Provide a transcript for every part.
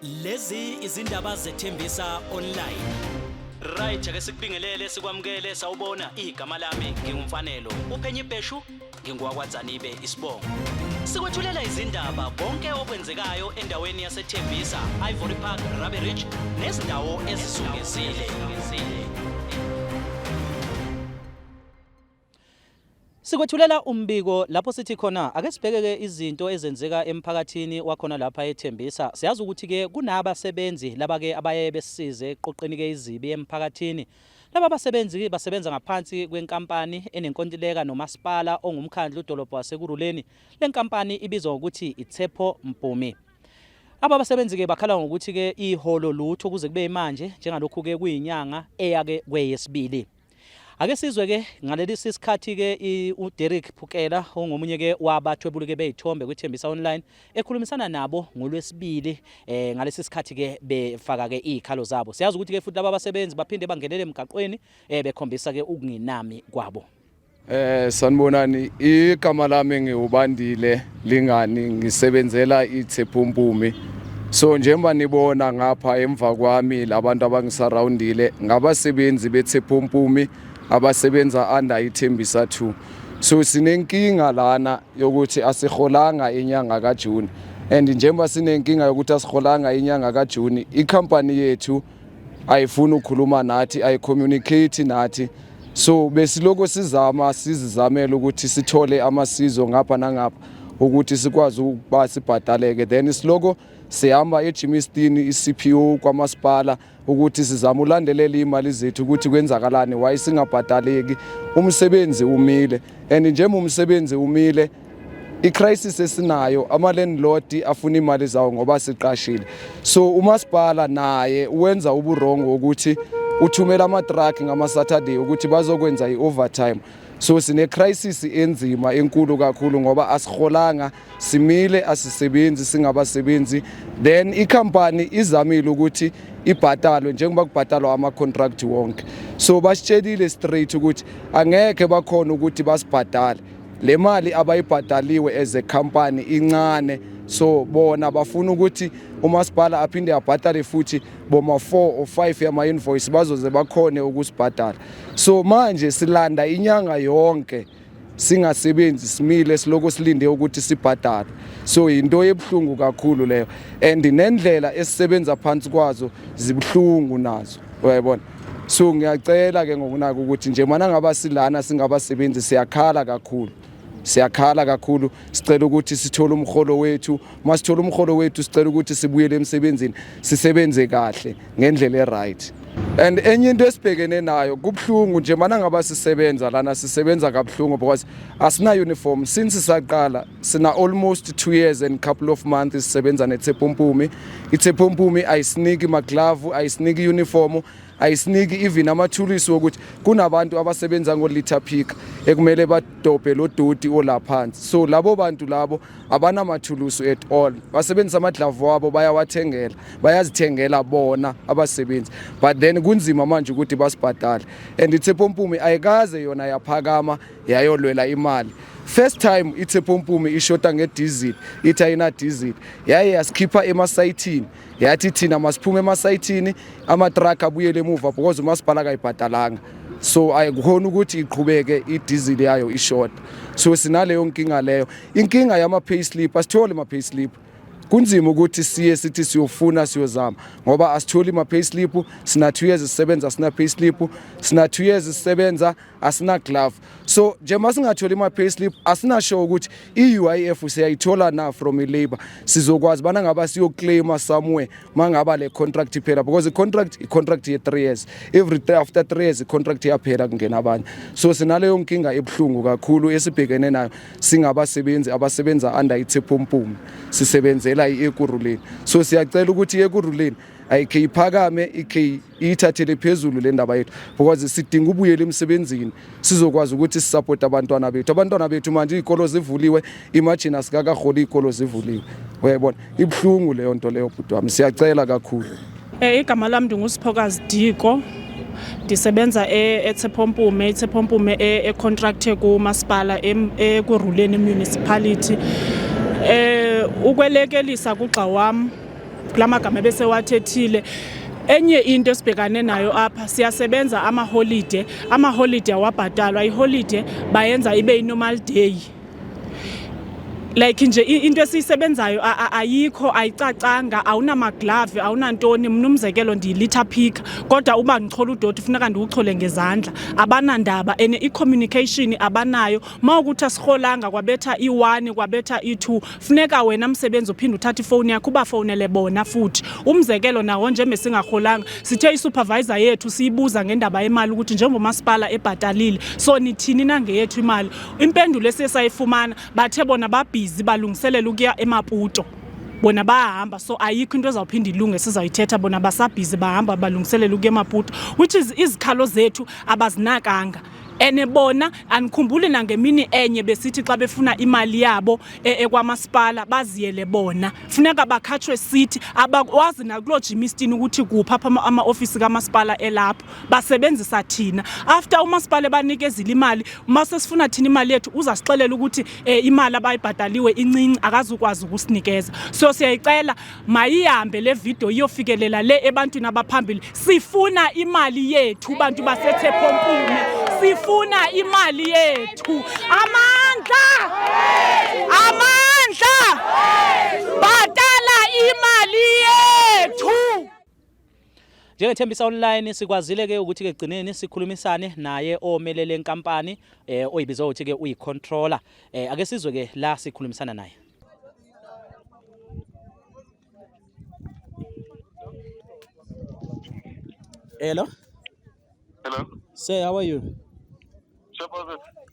Lezi izindaba zethembisa online. Right ake sikubingelele sikwamukele sawubona igama lami ngingumfanelo uPhenyi Bheshu ngingwakwaZanibe isibongo. Sikwethulela izindaba konke okwenzekayo endaweni yaseThembisa, Ivory Park, Rabe Ridge nezindawo ezisungezile. Sikwethulela umbiko lapho sithi khona ake sibhekeke izinto ezenzeka emphakathini wakhona lapha eThembisa. Siyazi ukuthi ke kunabasebenzi laba ke abaye besisize eqoqeni ke izibi emphakathini. Laba basebenzi basebenza ngaphansi kwenkampani enenkontileka nomasipala ongumkhandlu udolobha waseKuruleni. Le nkampani ibizwa ukuthi iTshepo Mpumi. Aba basebenzi ke bakhala ngokuthi ke iholo lutho kuze kube manje njengalokhu ke kuyinyanga eyake kweyesibili. Ake sizwe ke ngaleli sikhathi ke uDerek Phukela ongomunye ke wabathwebuluke beyithombe kwiThembisa online ekhulumisana nabo ngolwesibili ngalesi sikhathi ke befaka ke izikhalo zabo. Siyazi ukuthi ke futhi laba basebenzi baphinde bangenele emgaqweni bekhombisa ke ukunginami kwabo. Sanibonani, igama lami ngiubandile Lingani, ngisebenzela iTshepo Mpumi. So njengoba nibona ngapha emva kwami labantu abangisurroundile ngabasebenzi beTshepo Mpumi abasebenza under iThembisa 2. So sinenkinga lana yokuthi asiholanga inyanga kaJune, and njengoba sinenkinga yokuthi asiholanga inyanga kaJune, icompany yethu ayifuna ukukhuluma nathi, ayicommunicate nathi. So besiloko sizizamela ukuthi sithole amasizo ngapha nangapha ukuthi sikwazi ukuba sibhadaleke, then siloko sihamba eJimistini iCPO kwamasipala ukuthi sizama ulandelela imali zethu ukuthi kwenzakalani, why singabhadaleki. Umsebenzi umile, and njengoba umsebenzi umile icrisis esinayo, ama-landlord afuna imali zawo ngoba siqashile. So umasipala naye uwenza uburongo ukuthi uthumela ama-truck ngama-Saturday ukuthi bazokwenza i-overtime. So sine crisis enzima enkulu kakhulu ngoba asiholanga, simile, asisebenzi, singabasebenzi. Then icompany izamile ukuthi ibhatalwe njengoba kubhatalwa ama-contract wonke. So basitshelile straight ukuthi angeke bakhona ukuthi basibhadale. Le mali abayibhadaliwe as a company incane, so bona bafuna ukuthi umasipala aphinde abhadale futhi boma 4 or 5 yama invoice bazoze bakhone ukusibhadala. So manje silanda inyanga yonke singasebenzi, simile, siloko silinde ukuthi sibhadale. So into ebhlungu kakhulu leyo, and nendlela esisebenza phansi kwazo zibhlungu nazo, uyabona. So ngiyacela ke ngokunaka ukuthi nje mana ngaba silana singabasebenzi siyakhala kakhulu, sicela ukuthi sithole umholo wethu. Masithola umholo wethu sicela ukuthi sibuyele emsebenzini, sisebenze kahle ngendlela eright. And enye into esibhekene nayo kubhlungu nje mana ngaba sisebenza lana, sisebenza kabhlungu because asina uniform since saqala. Sina almost 2 years and couple of months sisebenza neTshepo Mpumi. iTshepo Mpumi ayisiniki maglavu, ayisiniki uniform, ayisiniki even amathulusi wokuthi kunabantu abasebenza ngo-litter pick ekumele badobhe lo doti olaphansi. So labo bantu labo abanamathulusi at all, basebenzisa amaglavu wabo bayazithengela bona abasebenzi, but then kunzima manje ukuthi basibhadale. And iTshepo Mpumi ayikaze yona yaphakama yayolwela imali. First time iTshepo Mpumi ishota ngediesel, ithi ayina diesel, yaye yasikhipha emasayithini, yathi thina masiphume emasayithini ama-truck abuyele emuva because umasipala kayibhadalanga. So ayikukhona ukuthi iqhubeke idiesel yayo ishota. So sinaleyo nkinga leyo. Inkinga yama-payslip, asithole ama-payslip. Kunzima ukuthi sithi siyofuna siyozama ngoba asitholi ama-payslip. Sina 2 years sisebenza asina payslip, sina 2 years sisebenza asina glove. So nje masingatholi ama-payslip asinasho ukuthi i-UIF siyayithola na from i-labor, sizokwazi bana ngaba siyoclaima somewhere mangaba le contract iphela, because i-contract ye 3 years, after 3 years i-contract iyaphela kungena abanye. So sinaleyo nkinga ebhlungu kakhulu esibhekene nayo singabasebenzi abasebenza under iTshepo Mpumi, sisebenzela iEkurhuleni. So siyacela ukuthi iEkurhuleni ayikhe iphakame, ikhe ithathele phezulu le ndaba yethu because sidinga ubuyela emsebenzini sizokwazi ukuthi sisupport abantwana bethu manje izikolo zivuliwe, imagine asikakaholi izikolo zivuliwe. Uyabona ibhlungu leyo nto leyo bhuti wami, siyacela kakhulu. Igama lami nginguSiphokazi Diko, ndisebenza eTshepo Mpumi. iTshepo Mpumi econtracte kumasipala eKurhuleni municipality. Ukwelekelisa kugxa wami kulamagama bese wathethile. Enye into esibhekane nayo apha siyasebenza ama-holiday awabhatalwa i-holiday bayenza ibe i-normal day like nje into esiyisebenzayo ayikho ayicacanga awunamaglove awunantoni mnumzekelo ndiyilitha pick kodwa uba ngichola udoti funeka ndiwuchole ngezandla abanandaba and i-communication abanayo mawukuthi asiholanga kwabetha i-1 kwabetha i-2 funeka wena msebenzi uphinde uthatha ifowuni yakho ubafowunele bona futhi umzekelo nawo nje mesingaholanga sithe i-supervisor yethu siyibuza ngendaba yemali ukuthi njengomasipala ebhatalile so nithini nangeyethu imali impendulo esesayifumana bathe bona balungiselela ukuya eMaputo bona bahamba so ayikho into ezawuphinda ilunge sizayithetha bona basabhizi bahamba balungiselela ukuya eMaputo which is izikhalo zethu abazinakanga ene bona anikhumbuli nangemini enye besithi xa befuna imali yabo ekwamasipala baziyele bona funeka bakhatshwe sithi abakwazi nakulo Jimistin ukuthi kupha ama-ofisi kamasipala elapho basebenzisa thina after umasipala banikezile imali mase sifuna thina imali yethu uzasixelela ukuthi imali abayibhadaliwe incinci akazukwazi ukusinikeza so siyayicela mayihambe le video iyofikelela le ebantwini abaphambili sifuna imali yethu bantu baseThepompumi sifuna imali yethu amandla bhatala imali yethu. Njengethembisa online sikwazile ke ukuthi ke gcineni sikhulumisane naye omelele enkampani oyibizwa ukuthi ke uyicontroller ake sizwe ke la sikhulumisana naye. Hello sir, how are you?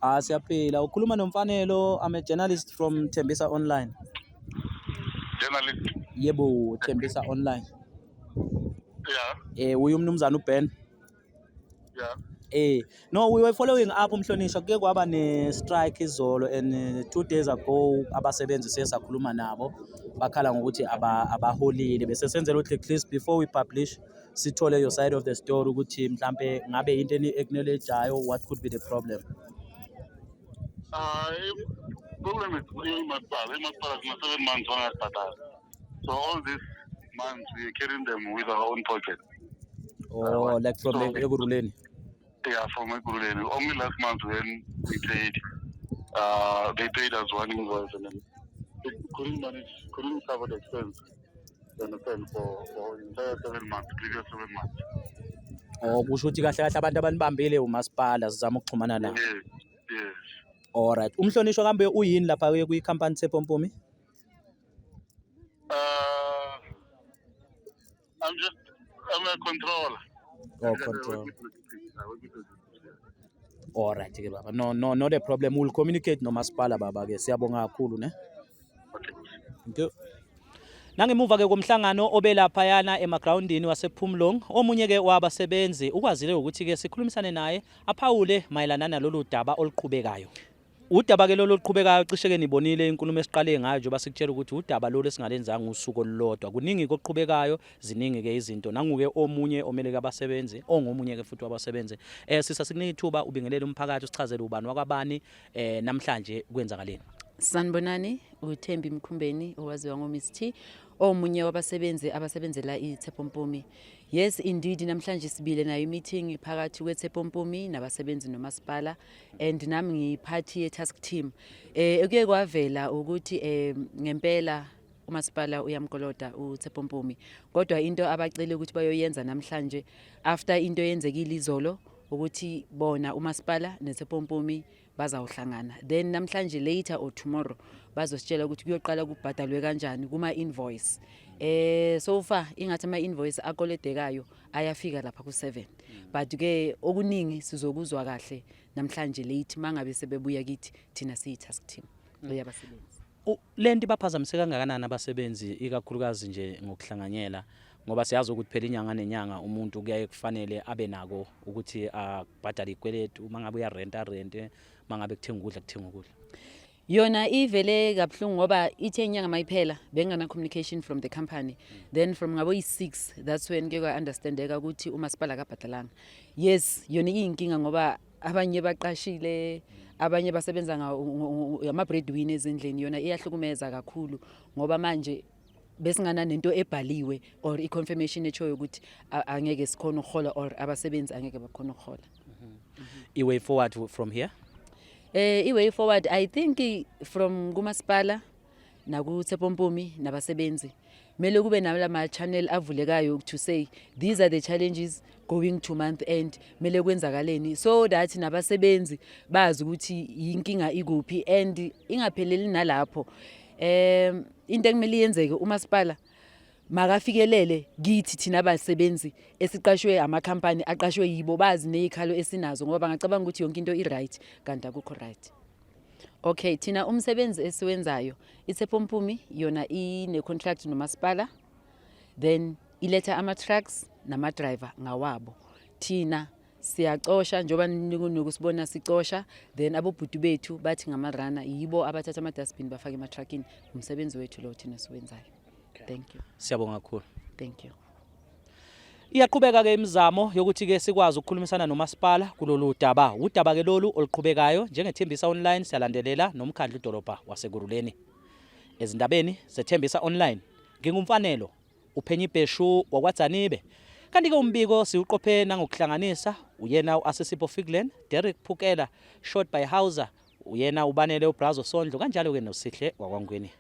Siyaphila. Ukhuluma noMfanelo, I'm a journalist from Thembisa Online. Journalist? Yebo, Thembisa Online. Yeah. Uyumnumzana uBen? Yeah. No, we were following up umhlonisha kuke kwaba ne strike izolo and 2 days ago abasebenzi sesakhuluma nabo bakhala ngokuthi abaholile bese senzela ukuthi at least before we publish sithole your side of the story ukuthi mhlambe ngabe into acknowledgeayo what could be the problem. Problem is Masipala is 7 months on our starter. So all these months we are carrying them with our own pocket. Oh, like from Eguruleni? Yeah, from Eguruleni. Only last month when we paid, they paid us one invoice and then they couldn't cover the expense. You understand, for the entire 7 months, previous 7 months. Oh, kusho ukuthi kahle kahle abantu abanibambile umasipala sizama ukuxhumana nabo. Yes. All right. Umhlonishwa kambe uyini lapha ke kwi-company Thepompumi? I'm a controller. Oh, control. All right ke baba. No, not a problem. We'll communicate nomasipala baba ke. Siyabonga kakhulu ne. Okay. Thank you. Nangemuva ke komhlangano obelapha yana emagroundini wasePhumlong omunye ke wabasebenzi ukwazile ukuthi ke sikhulumisane naye aphawule mayelana nalolu daba oluqhubekayo. Udaba ke lolu oluqhubekayo cishe ke nibonile inkulumo esiqale ngayo nje basikutshela ukuthi udaba lolu esingalenzanga usuku olulodwa kuningi koqhubekayo ziningi ke izinto nanguke omunye omele kabasebenzi ongomunye ke futhi wabasebenzi sisasikunike ithuba ubingelele umphakathi usichazele ubani wakwabani namhlanje kwenzakaleni. Sanibonani, uThembi Mkhumbeni owaziwa ngoMiss T omunye wabasebenzi abasebenzela iThepompumi. Yes indeed namhlanje sibile nayo meeting phakathi kweThepompumi nabasebenzi nomasipala and nami ngiyiphathi ye-task team. Ekuye kwavela ukuthi ngempela umasipala uyamkoloda uThepompumi kodwa into abacele ukuthi bayoyenza namhlanje after into yenzekile izolo ukuthi bona umasipala neThepompumi bazawuhlangana then namhlanje later or tomorrow bazositshela ukuthi kuyoqala kubhadalwe kanjani kuma invoice so far ingathi ama invoice akoledekayo ayafika lapha ku7 but ke okuningi sizokuzwa kahle namhlanje late mangabe sebebuya kithi thina siyi task team leyabasebenzi. Lento baphazamiseka kangakanani abasebenzi ikakhulukazi nje ngokuhlanganyela ngoba siyazi ukuthi phela inyanga nenyanga umuntu kuyaye kufanele abe nako ukuthi abhadale ikweletu mangabe uya rent mangabe kuthenga ukudla. Yona ivele kabuhlungu ngoba ithe inyanga mayiphela bengana communication from the company then from ngabo i6 that's when ke understandeka ukuthi umasipala akabhadalanga. Yes yona iyinkinga ngoba abanye baqashile abanye basebenza ama breadwinners endlini yona iyahlukumeza kakhulu ngoba manje besingana nento ebhaliwe or i-confirmation echoyo ukuthi angeke sikhona ukuhola or abasebenzi angeke bakhona ukuhola. I-way forward from here? I-way forward I think from kumasipala nakuThepompumi nabasebenzi mele kube nalama channel avulekayo to say these are the challenges going to month end mele kwenzakaleni so that nabasebenzi bazi ukuthi inkinga ikuphi and ingapheleli nalapho. Into ekumele yenzeke umasipala makafikelele kithi thina abasebenzi esiqashwe amakhampani aqashwe yibo bazi nezikhalo esinazo ngoba bangacabanga ukuthi yonke into i-right kanti akukho right. Okay, thina umsebenzi esiwenzayo iThepompumi yona ine contract nomasipala then iletha ama-trucks nama-driver ngawabo. Thina siyacosha njoba nokusibona sicosha then abobhuti bethu bathi ngamarana yibo abathatha ama-dustbin bafake ema-truckini. Umsebenzi wethu lo thina siwenzayo. Thank you. Siyabonga kakhulu. Thank you. Iyaqhubeka ke imizamo yokuthi ke sikwazi ukukhulumisana nomasipala kulolu daba. Udaba ke lolu oluqhubekayo njengethembisa online siyalandelela nomkhandlu idolobha waseGuruleni. Ezindabeni zethembisa online ngingumfanelo uPhenyi Bheshu wakwaDzanibe. Kanti ke umbiko siuqophe nangokuhlanganisa uyena uAssisipo Figlen, Derek Phukela, Short by Hauser, uyena ubanele uBrazo Sondlo kanjalo ke noSihle wakwangweni.